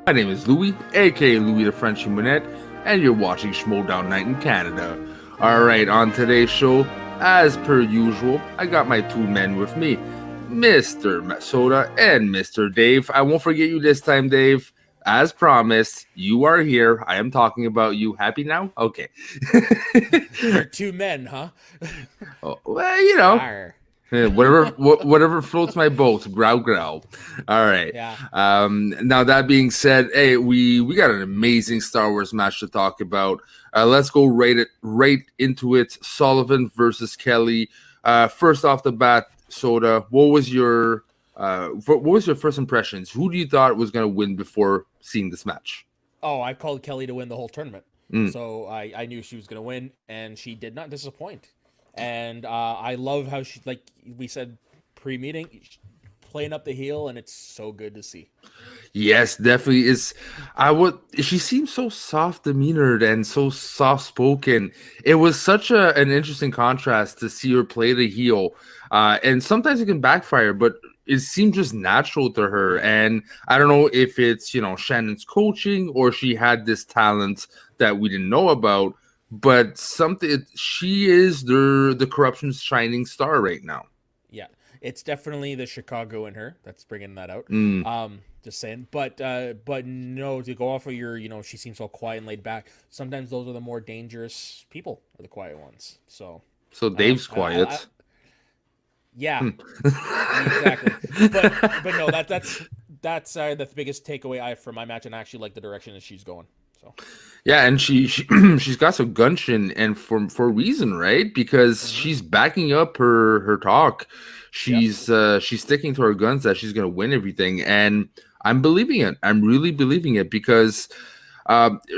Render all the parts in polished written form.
My name is Louis, aka Louis the French Monette, and you're watching Schmoedown Night in Canada. Alright, on today's show, as per usual, I got my two men with me, Mr. Soda and Mr. Dave. I won't forget you this time, Dave. As promised, you are here. I am talking about you. Happy now? Okay. You're two men, huh? Oh, well, you know, Yar. whatever floats my boat. Growl, growl. All right. Yeah. Now that being said, hey, we got an amazing Star Wars match to talk about. Let's go right into it. Sullivan versus Kelly. First off the bat, Soda, what was your first impressions? Who do you thought was going to win before seeing this match? Oh, I called Kelly to win the whole tournament. Mm. So I knew she was going to win, and she did not disappoint. And I love how she, like we said pre-meeting, playing up the heel, and it's so good to see. Yes, definitely is. I would. She seems so soft demeanored and so soft spoken. It was such an interesting contrast to see her play the heel, and sometimes it can backfire, but it seemed just natural to her. And I don't know if it's Shannon's coaching or she had this talent that we didn't know about, but something she is the corruption's shining star right now. Yeah, it's definitely the Chicago in her that's bringing that out. Mm. Just saying, but no, to go off of your, she seems so quiet and laid back. Sometimes those are the more dangerous people, are the quiet ones. So So I don't know. Dave's quiet. Yeah, Hmm. exactly. But no, that's the biggest takeaway I from my match, and I actually like the direction that she's going. So Yeah, and she she's got some gumption, and for a reason, right? Because hmm she's backing up her talk. yep, She's sticking to her guns that she's gonna win everything, and I'm believing it. I'm really believing it because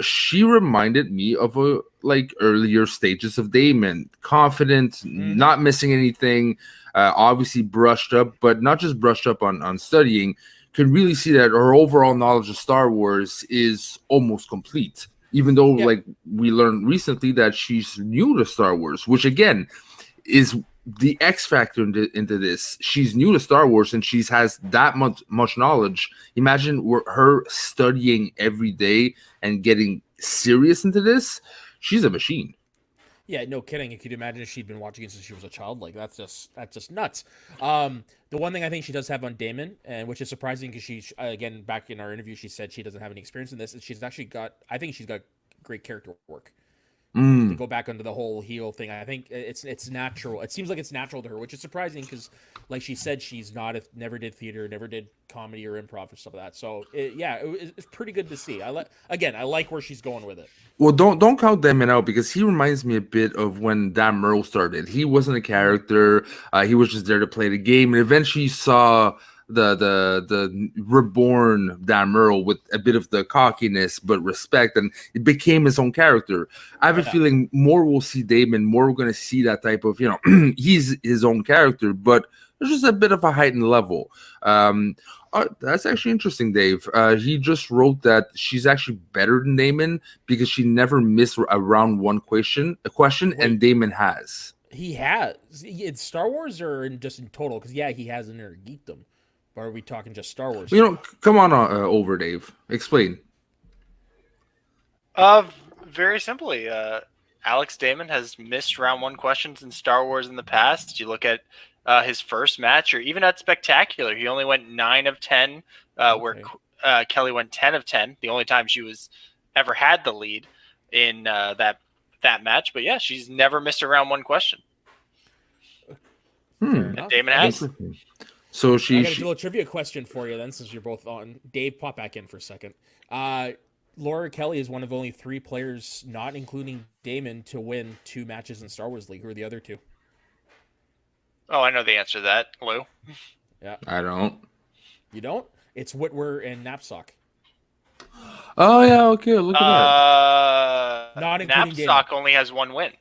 she reminded me of a like earlier stages of Damon, confident, hmm not missing anything, obviously brushed up, but not just brushed up on studying. Can really see that her overall knowledge of Star Wars is almost complete. Even though, yep, like we learned recently, that she's new to Star Wars, which again is the X factor into this. She's new to Star Wars and she has that much knowledge. Imagine her studying every day and getting serious into this. She's a machine. yeah. No kidding. You could imagine if she'd been watching it since she was a child. Like that's just nuts. The one thing I think she does have on Damon, and which is surprising because she again back in our interview she said she doesn't have any experience in this, is she's actually got. I think she's got great character work. To Mm. go back onto the whole heel thing. I think it's natural. It seems like it's natural to her, which is surprising because, like she said, she's not never did theater, never did comedy or improv or stuff like that. So it's pretty good to see. I like where she's going with it. Well, don't count Damon out because he reminds me a bit of when Dan Merle started. He wasn't a Mm-hmm. character; he was just there to play the game, and eventually saw the reborn Dan Merle with a bit of the cockiness but respect, and it became his own character. I have a Yeah, feeling more we'll see Damon, more we're going to see that type of he's his own character, but there's just a bit of a heightened level. That's actually interesting, Dave. He just wrote that she's actually better than Damon because she never missed a round one question, and wait, Damon has. he has in Star Wars or just in total? Because yeah, he has in there geekdom. But are we talking just Star Wars too? Come on over, Dave. Explain. Uh, Very simply, Alex Damon has missed round one questions in Star Wars in the past. You look at his first match, or even at Spectacular, he only went 9 of 10, where Okay. Kelly went 10 of 10. The only time she was ever had the lead in that match. But yeah, she's never missed a round one question, Fair Hmm. and enough. Damon I guess has. Interesting. So I she, got a she little trivia question for you then, since you're both on. Dave, pop back in for a second. Uh, Laura Kelly is one of only three players, not including Damon, to win two matches in Star Wars League. Who are the other two? Oh, I know the answer to that, Lou. Yeah, I don't. you don't? It's Whitwer and Knapsack, Oh yeah, okay. Look at that. not including Damon. Knapsack only has one win.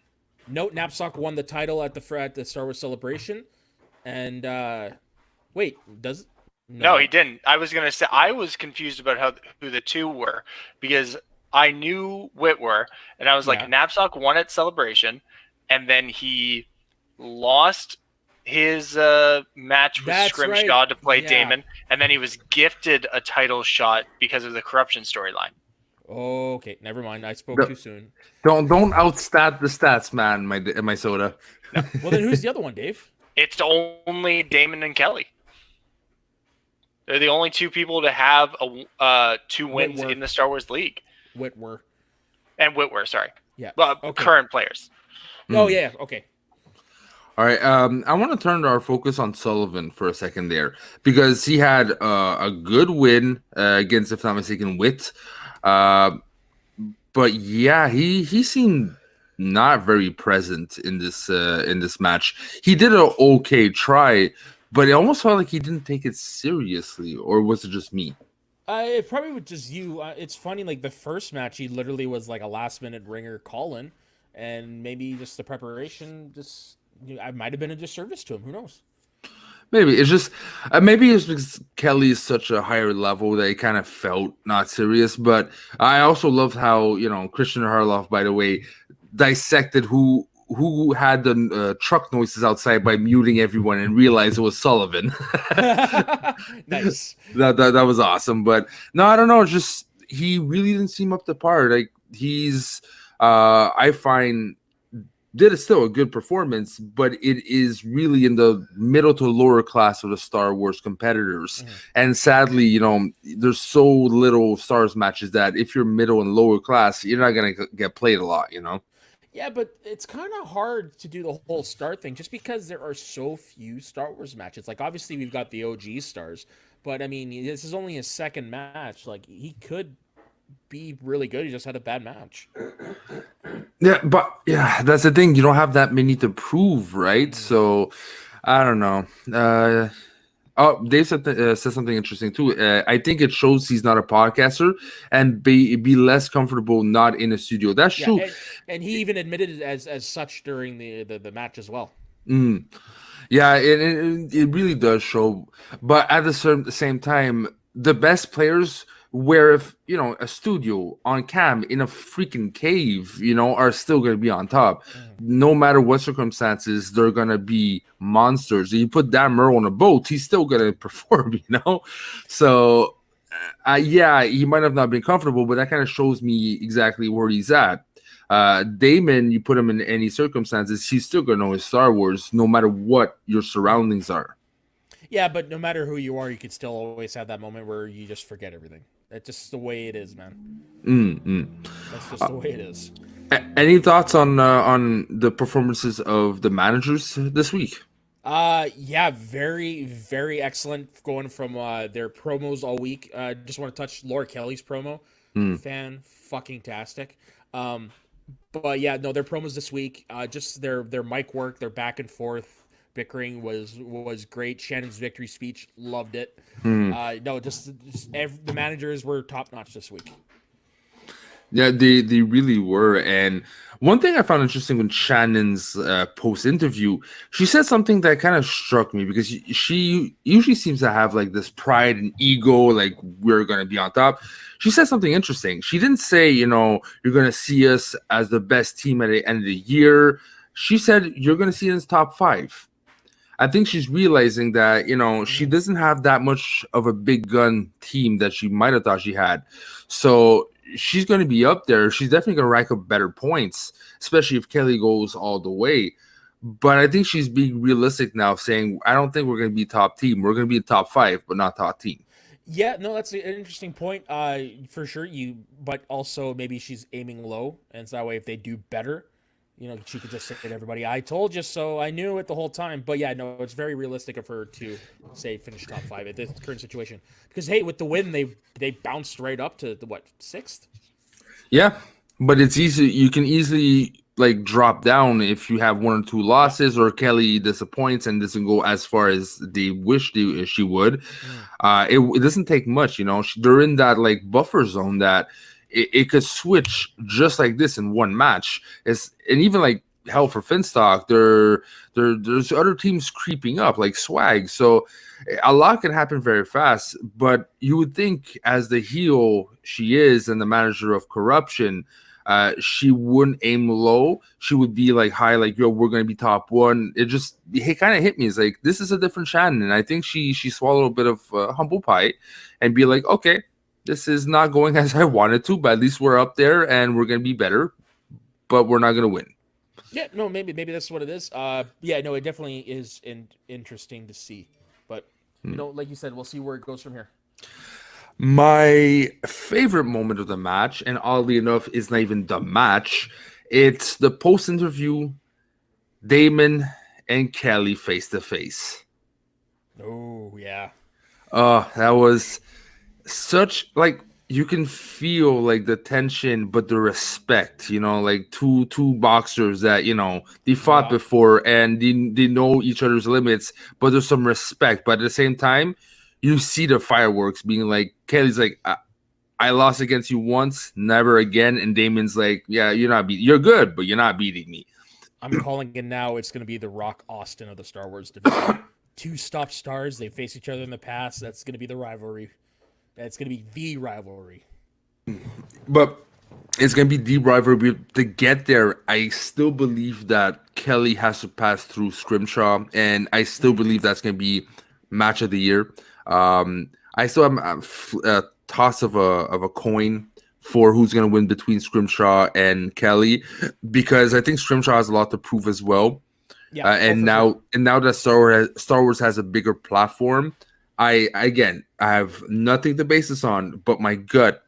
Note Knapsack won the title at the Star Wars Celebration, and wait, does No, he no? didn't. I was gonna say I was confused about who the two were because I knew Whitwer, and I was like, Yeah, Knapsack won at Celebration, and then he lost his match with That's Scrimshaw right. to play Yeah. Damon, and then he was gifted a title shot because of the corruption storyline. Okay, never mind. I spoke No. too soon. Don't outstat the stats, man. My soda. Well, then who's the other one, Dave? It's only Damon and Kelly. They're the only two people to have two wins Whitwer. in the Star Wars League. Whitwer. And Whitwer, sorry. Yeah. Well, Okay. current players. Oh yeah. Okay. All right. I want to turn our focus on Sullivan for a second there because he had a good win against, if not mistaken, Witt. But yeah, he seemed not very present in this match. He did an okay try, but it almost felt like he didn't take it seriously, or was it just me? It probably was just you. It's funny, like the first match, he literally was like a last minute ringer call-in, and maybe just the preparation, I might have been a disservice to him. Who knows? Maybe it's just maybe it's because Kelly is such a higher level that it kind of felt not serious. But I also loved how Christian Harloff, by the way, dissected who had the truck noises outside by muting everyone and realized it was Sullivan. Nice. That was awesome. But no, I don't know. It's just he really didn't seem up to par. Like he's I find did still a good performance, but it is really in the middle to lower class of the Star Wars competitors. And sadly, there's so little Stars matches that if you're middle and lower class, you're not going to get played a lot, Yeah, but it's kind of hard to do the whole star thing just because there are so few Star Wars matches. Like, obviously, we've got the OG stars, but I mean, this is only his second match. Like, he could be really good. He just had a bad match. Yeah, but yeah, that's the thing. You don't have that many to prove, right? So I don't know. Dave said something interesting too. I think it shows he's not a podcaster and be less comfortable not in a studio. That's true. And he even admitted it as such during the match as well. Yeah, it really does show. But at the same time, the best players, where if a studio on cam in a freaking cave, are still going to be on top. No matter what circumstances, they're going to be monsters. You put Dan Murrow on a boat, he's still going to perform. So yeah, he might have not been comfortable, but that kind of shows me exactly where he's at. Damon, you put him in any circumstances, he's still going to know his Star Wars, no matter what your surroundings are. Yeah, but no matter who you are, you could still always have that moment where you just forget everything. That's just the way it is, man. That's just the way it is. Any thoughts on the performances of the managers this week? Yeah, very, very excellent. Going from their promos all week. Just want to touch Laura Kelly's promo. Fan-fucking-tastic. But yeah, no, their promos this week. Just their mic work, their back and forth bickering was great. Shannon's victory speech, loved it. No, just the managers were top notch this week. Yeah, they really were. And one thing I found interesting in Shannon's post interview, she said something that kind of struck me because she usually seems to have like this pride and ego, like we're gonna be on top. She said something interesting. She didn't say, you're gonna see us as the best team at the end of the year. She said you're gonna see us top 5. I think she's realizing that, she doesn't have that much of a big gun team that she might have thought she had. So she's going to be up there. She's definitely going to rack up better points, especially if Kelly goes all the way. But I think she's being realistic now, saying, I don't think we're going to be top team. We're going to be top 5, but not top team. Yeah, no, that's an interesting point. For sure. But also maybe she's aiming low, and so that way if they do better, she could just say to everybody, I told you so. I knew it the whole time. But yeah, no, it's very realistic of her to say finish top 5 at this current situation. Because, hey, with the win, they bounced right up to the 6th? Yeah, but it's easy. You can easily drop down if you have 1 or 2 losses, or Kelly disappoints and doesn't go as far as they wish she would. It doesn't take much, They're in that buffer zone that it could switch just like this in one match. And even hell for Finstock, there's other teams creeping up like Swag. So a lot can happen very fast. But you would think, as the heel she is and the manager of corruption, she wouldn't aim low. She would be like high, like, yo, we're gonna be top one. It kind of hit me. It's like, this is a different Shannon. And I think she swallowed a bit of humble pie and be like, okay, this is not going as I wanted to, but at least we're up there and we're gonna be better, but we're not gonna win. Yeah, no, maybe that's what it is. Yeah, no, it definitely is interesting to see. But like you said, we'll see where it goes from here. My favorite moment of the match, and oddly enough, is not even the match. It's the post-interview, Damon and Kelly face to face. Oh yeah. That was such, like, you can feel like the tension, but the respect. Like two boxers that they fought before and they know each other's limits, but there's some respect. But at the same time, you see the fireworks being like, Kelly's like, I lost against you once, never again. And Damon's like, yeah, you're good, but you're not beating me. I'm calling it now. It's going to be the Rock Austin of the Star Wars division. Two top stars. They faced each other in the past. That's going to be the rivalry. That's going to be the rivalry. But it's going to be the rivalry. To get there, I still believe that Kelly has to pass through Scrimshaw, and I still believe that's going to be match of the year. I still have a toss of a coin for who's going to win between Scrimshaw and Kelly, because I think Scrimshaw has a lot to prove as well. Yeah, and now that Star Wars has a bigger platform, I have nothing to base this on but my gut.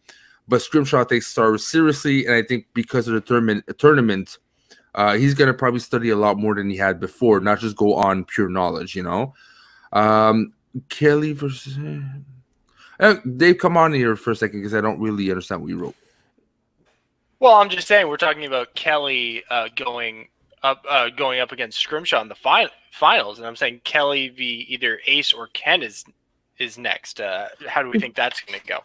But Scrimshaw takes Star Wars seriously, and I think because of the tournament, he's going to probably study a lot more than he had before, not just go on pure knowledge. Kelly versus Dave, come on here for a second, because I don't really understand what you wrote. Well, I'm just saying we're talking about Kelly going up against Scrimshaw in the finals, and I'm saying Kelly v either Ace or Ken is next. How do we think that's going to go?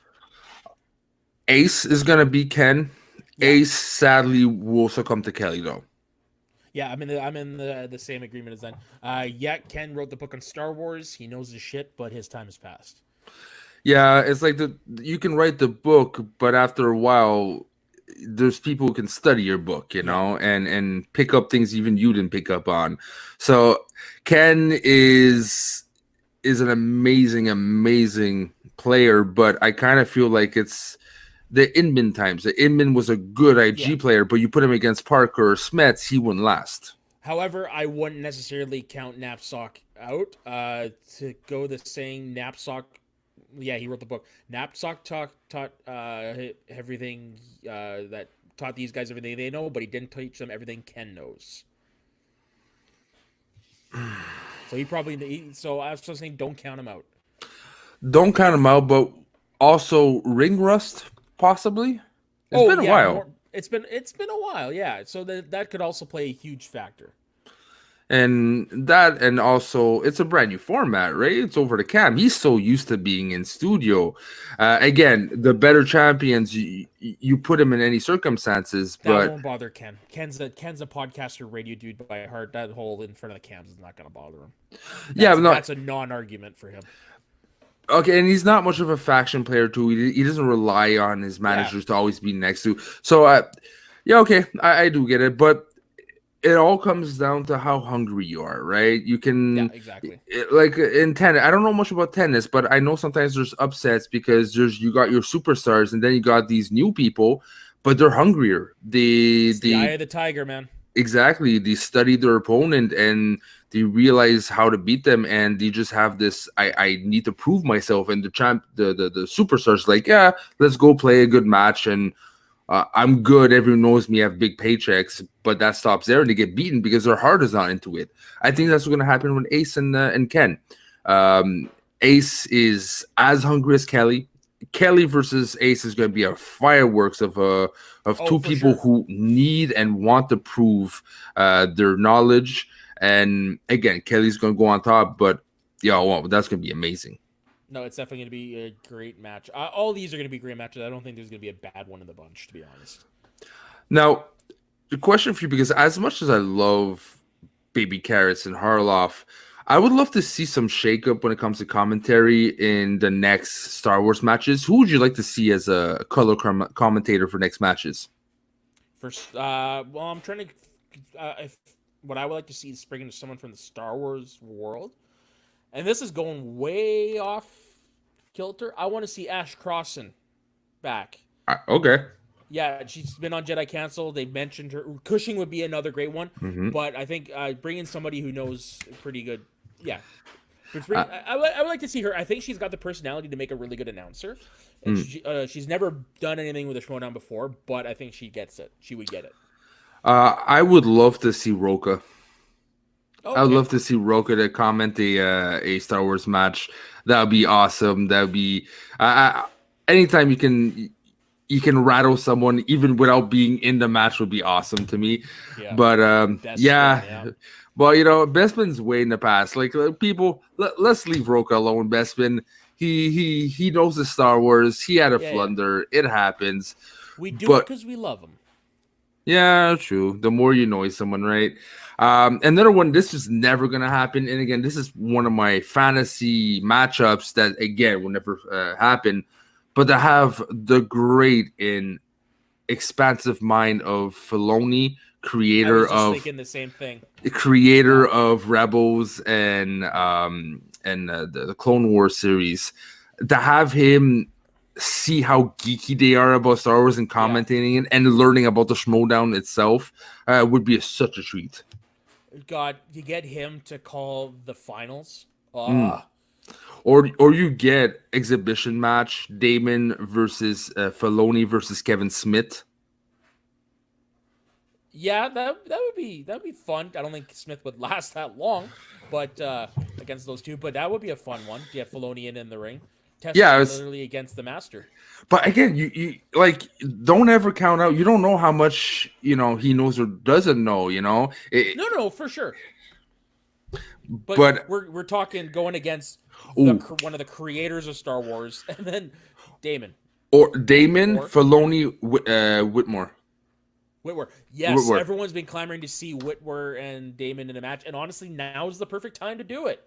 Ace is going to be Ken. Yeah. Ace sadly will succumb to Kelly though. Yeah, I'm in the same agreement as then. Yeah, Ken wrote the book on Star Wars. He knows his shit, but his time has passed. Yeah, it's like you can write the book, but after a while, there's people who can study your book, and pick up things even you didn't pick up on. So Ken is an amazing player, but I kind of feel like it's the Inman times. The Inman was a good IG player, but you put him against Parker or Smets, he wouldn't last. However, I wouldn't necessarily count Knapsack out. To go the saying, Knapsack, yeah, he wrote the book. Knapsack taught everything that taught these guys everything they know, but he didn't teach them everything Ken knows. So so I was just saying, don't count him out. Don't count him out, but also ring rust, possibly. It's been a while. It's been a while, yeah. So that could also play a huge factor. And also it's a brand new format, right? It's over to Cam. He's so used to being in studio. Again, the better champions, you put him in any circumstances, that but won't bother Ken. Ken's a podcaster, radio dude by heart. That hole in front of the cams is not going to bother him. That's a non-argument for him. Okay, and he's not much of a faction player too. He doesn't rely on his managers to always be next to. So, okay, I do get it, but it all comes down to how hungry you are, right? You can, exactly. Like in tennis, I don't know much about tennis, but I know sometimes there's upsets because you got your superstars, and then you got these new people, but they're hungrier. The eye of the tiger, man. Exactly. They study their opponent and they realize how to beat them, and they just have this I need to prove myself. And the superstars like, yeah, let's go play a good match, and I'm good. Everyone knows me. I have big paychecks, but that stops there, and they get beaten because their heart is not into it. I think that's what's going to happen with Ace and Ken. Ace is as hungry as Kelly. Kelly versus Ace is going to be a fireworks of two people who need and want to prove their knowledge. And again, Kelly's going to go on top, but that's going to be amazing. No, it's definitely going to be a great match. All these are going to be great matches. I don't think there's going to be a bad one in the bunch, to be honest. Now, the question for you, because as much as I love Baby Carrots and Harloff, I would love to see some shakeup when it comes to commentary in the next Star Wars matches. Who would you like to see as a color commentator for next matches? First, well, I'm trying to. If what I would like to see is bringing someone from the Star Wars world, and this is going way off kilter. I want to see Ash Crossan back. Okay. Yeah, she's been on Jedi Council. They mentioned her. Cushing would be another great one, Mm-hmm. but I think bringing somebody who knows pretty good. Yeah, I would like to see her. I think she's got the personality to make a really good announcer, and she's never done anything with a Schmoedown before, but I think she gets it. She would get it. I would love to see Roka. Okay. I would love to see Roka to comment a Star Wars match. That would be awesome. That would be anytime you can rattle someone even without being in the match would be awesome to me. Yeah. But yeah. Well, Bespin's way in the past. Like people, let's leave Roka alone. Bespin, he knows the Star Wars. He had a flunder. It happens. We do it because we love him. Yeah, true. The more you know someone, right? Another one, this is never going to happen. And again, this is one of my fantasy matchups that, again, will never happen. But to have the great and expansive mind of Filoni, creator of thinking the same thing. Creator of Rebels and the Clone Wars series, to have him see how geeky they are about Star Wars and commentating it and learning about the Schmoedown itself would be such a treat. God, you get him to call the finals. Or you get exhibition match Damon versus Filoni versus Kevin Smith. Yeah, that would be fun. I don't think Smith would last that long, but against those two. But that would be a fun one. You have Filoni in the ring. Literally against the master. But again, you like don't ever count out. You don't know how much he knows or doesn't know. No, for sure. But we're talking going against one of the creators of Star Wars, and then Damon Filoni, Whitmore. Yes, Whitwer. Everyone's been clamoring to see Whitwer and Damon in a match, and honestly, now is the perfect time to do it.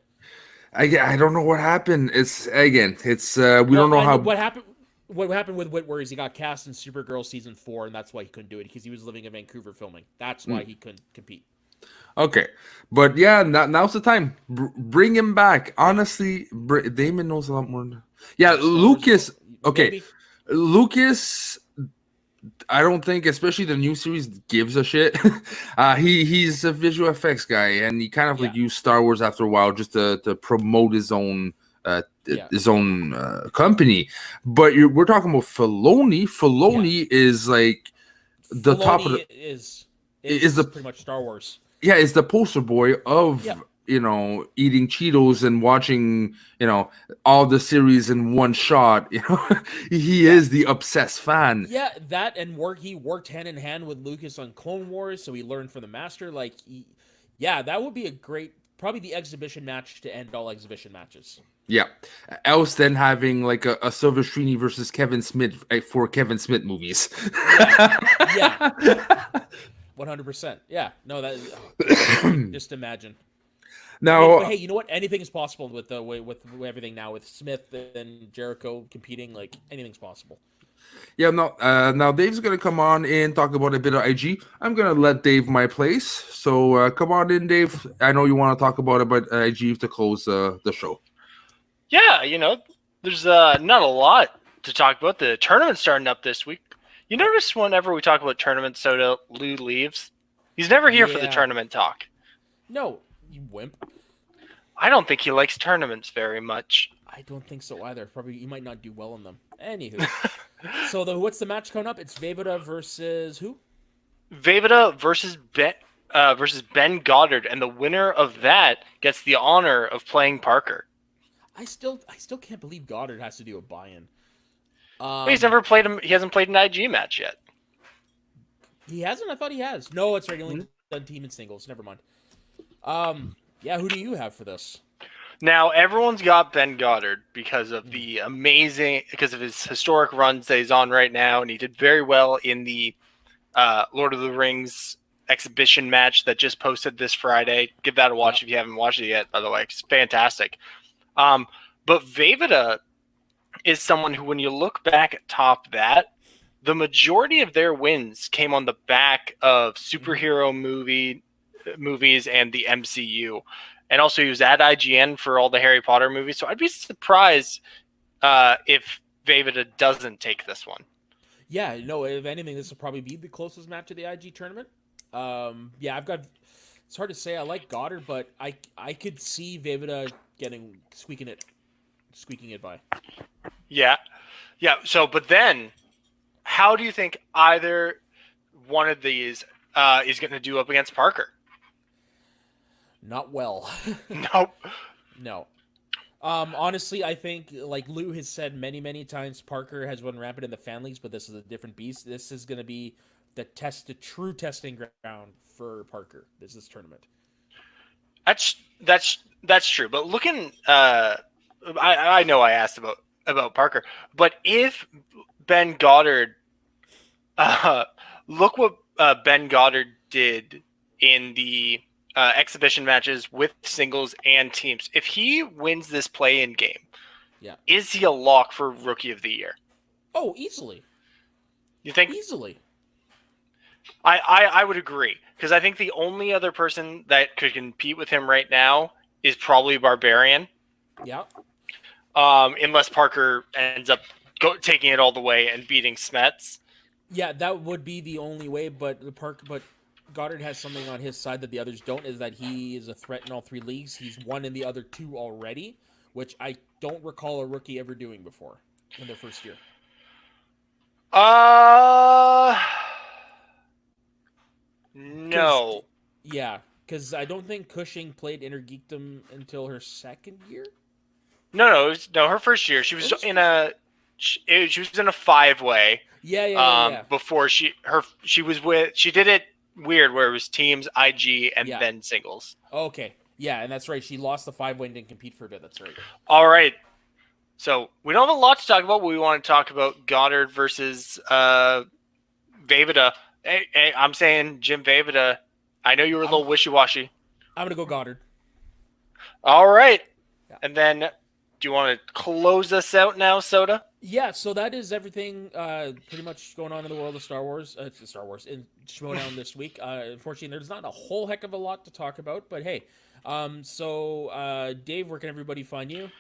I don't know what happened. We don't know how. What happened with Whitwer is he got cast in Supergirl season 4, and that's why he couldn't do it because he was living in Vancouver filming. That's why he couldn't compete. Okay, but yeah, now's the time. Bring him back. Honestly, Damon knows a lot more. Yeah, Lucas. Okay, Maybe. Lucas. I don't think, especially the new series, gives a shit. He's a visual effects guy, and he kind of like used Star Wars after a while just to promote his own company. But we're talking about Filoni. Filoni is like the top of the is pretty much Star Wars. Yeah, is the poster boy of eating Cheetos and watching all the series in one shot. He is the obsessed fan. Yeah, that and he worked hand in hand with Lucas on Clone Wars, so he learned from the master. That would be probably the exhibition match to end all exhibition matches. Yeah, else than having like a Silvestrini versus Kevin Smith for Kevin Smith movies. Yeah. 100%. Yeah. No, that just imagine. Now, but hey, you know what? Anything is possible with everything now with Smith and Jericho competing. Like anything's possible. Yeah. Now Dave's gonna come on and talk about a bit of IG. I'm gonna let Dave my place. So come on in, Dave. I know you want to talk about IG to close the show. Yeah, there's not a lot to talk about. The tournament's starting up this week. You notice whenever we talk about tournaments, Lou leaves. He's never here for the tournament talk. No, you wimp. I don't think he likes tournaments very much. I don't think so either. Probably you might not do well in them. Anywho, so what's the match coming up? It's Vejvoda versus who? Vejvoda versus Ben Goddard, and the winner of that gets the honor of playing Parker. I still can't believe Goddard has to do a buy-in. He's never played him. He hasn't played an IG match yet. He hasn't. I thought he has. No, it's right. He only done team and singles. Never mind. Yeah. Who do you have for this? Now everyone's got Ben Goddard because of because of his historic runs that he's on right now, and he did very well in the Lord of the Rings exhibition match that just posted this Friday. Give that a watch if you haven't watched it yet. By the way, it's fantastic. But Vejvoda is someone who, when you look back at Top That, the majority of their wins came on the back of superhero movies and the MCU. And also he was at IGN for all the Harry Potter movies. So I'd be surprised if Vejvoda doesn't take this one. Yeah, no, if anything, this will probably be the closest match of the IG tournament. Yeah, it's hard to say. I like Goddard, but I could see Vejvoda squeaking it by. Yeah. Yeah. So, but then how do you think either one of these is going to do up against Parker? Not well. Nope. No. Honestly, I think, like Lou has said many times, Parker has run rampant in the fan leagues, but this is a different beast. This is going to be the true testing ground for Parker. This tournament. That's true. But looking, I know I asked about Parker, but if Ben Goddard, look what Ben Goddard did in the exhibition matches with singles and teams. If he wins this play-in game, yeah, is he a lock for Rookie of the Year? Oh, easily. You think? Easily. I would agree, because I think the only other person that could compete with him right now is probably Barbarian. Yeah. Unless Parker ends up taking it all the way and beating Smets. Yeah, that would be the only way. But Goddard has something on his side that the others don't, is that he is a threat in all three leagues. He's won in the other two already, which I don't recall a rookie ever doing before in their first year. No. Yeah, because I don't think Cushing played Intergeekdom until her second year. No, her first year. She was in a 5-way. Yeah. Before she did it weird where it was teams, IG, and then singles. Okay. Yeah, and that's right. She lost the 5-way and didn't compete for a bit. That's right. All right. So we don't have a lot to talk about, but we want to talk about Goddard versus Vejvoda. Hey, I'm saying Jim Vejvoda. I know you were a little wishy-washy. I'm going to go Goddard. All right. Yeah. And then do you want to close us out now, Soda? Yeah, so that is everything pretty much going on in the world of Star Wars in Schmoedown this week. Unfortunately, there's not a whole heck of a lot to talk about, but hey. Dave, where can everybody find you?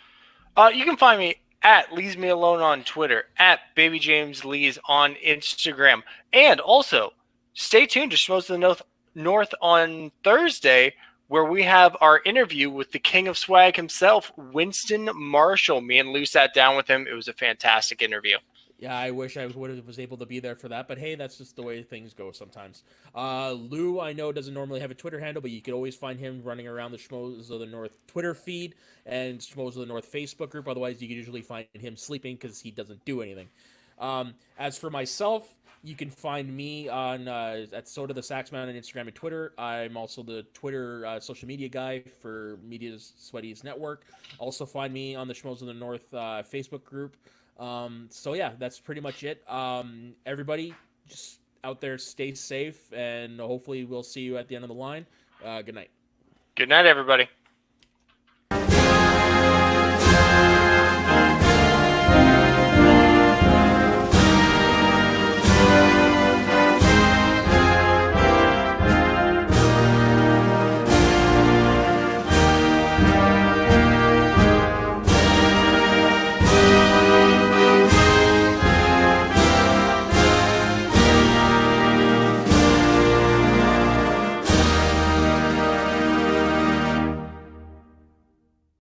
You can find me at Leaves Me Alone on Twitter, at Baby James Lees on Instagram, and also stay tuned to Schmoes of the North on Thursday, where we have our interview with the king of swag himself, Winston Marshall. Me and Lou sat down with him. It was a fantastic interview. Yeah, I wish I was able to be there for that, but hey, that's just the way things go sometimes. Lou, I know, doesn't normally have a Twitter handle, but you can always find him running around the Schmoes of the North Twitter feed and Schmoes of the North Facebook group. Otherwise, you can usually find him sleeping because he doesn't do anything. As for myself, you can find me on at Soda the Saxman on Instagram and Twitter. I'm also the Twitter social media guy for Media's Sweaties Network. Also find me on the Schmoes of the North Facebook group. So yeah, that's pretty much it. Everybody just out there, stay safe, and hopefully we'll see you at the end of the line. Good night. Good night, everybody.